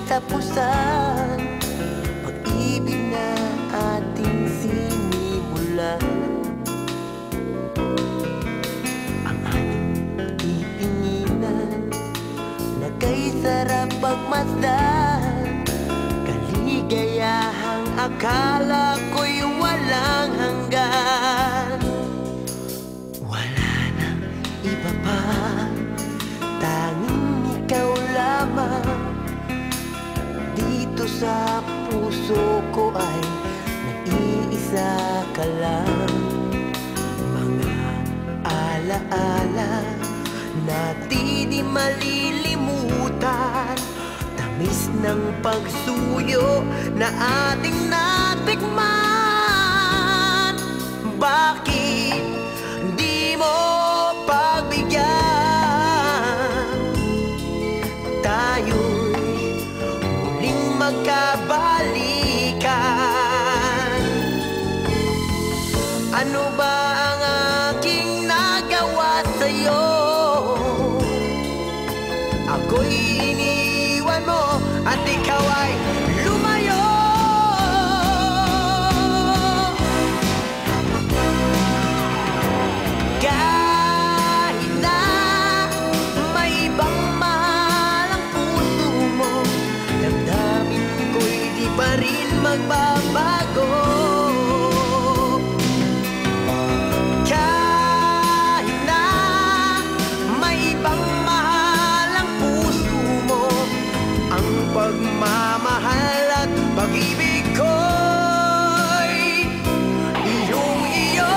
katapusan, pag-ibig na ating sinimulan. Ang ating titinginan na kay sarap pagmasdan, kaligayahang akala ko'y walang hanggan. Wala nang iba pa, tanging ikaw lamang. Dito sa puso ko ay nag-iisa ka lang. Mga alaala na di malilimutan, tamis ng pagsuyo na ating natikman. Bakit di mo pagbigyan? Tayo'y muling magkabalikan. Ano ba ang aking nagawa sa'yo? Ako'y iniwan mo at ikaw ay lumayo. Kahit na may ibang mahal ang puso mo, damdamin ko'y di pa rin magbabago. Kahit na may ibang mahal ang puso mo, ang pagmamahal at pag-ibig ko'y iyong-iyo.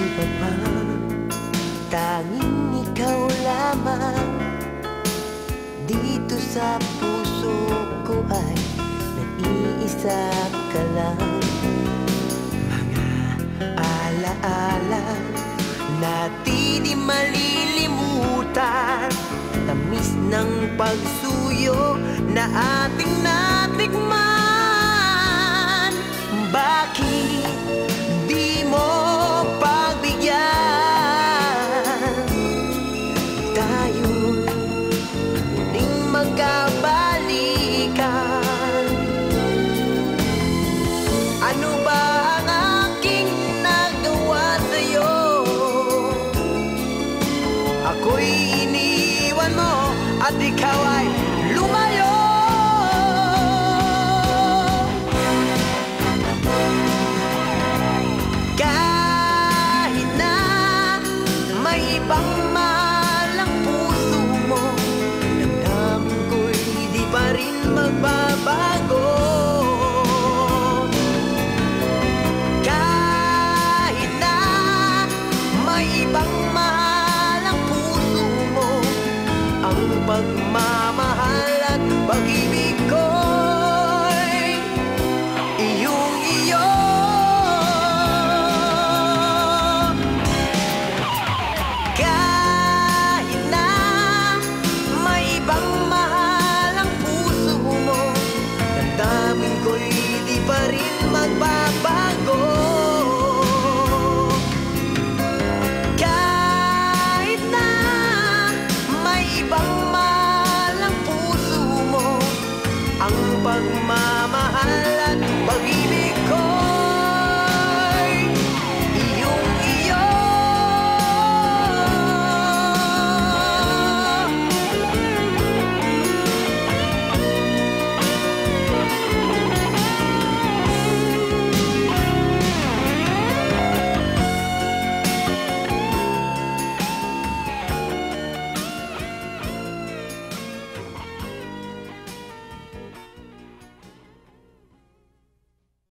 Iba pa, tanging ikaw lamang. Dito sa puso ko ay nag-iisa ka lang. Mga alaala na di malilimutan, tamis ng pagsuyo na ating natikman. Bakit di mo pagbigyan? Tayo'y muling magkabalikan. Ano ba ang aking nagawa sa'yo? Ako'y iniwan mo at ikaw ay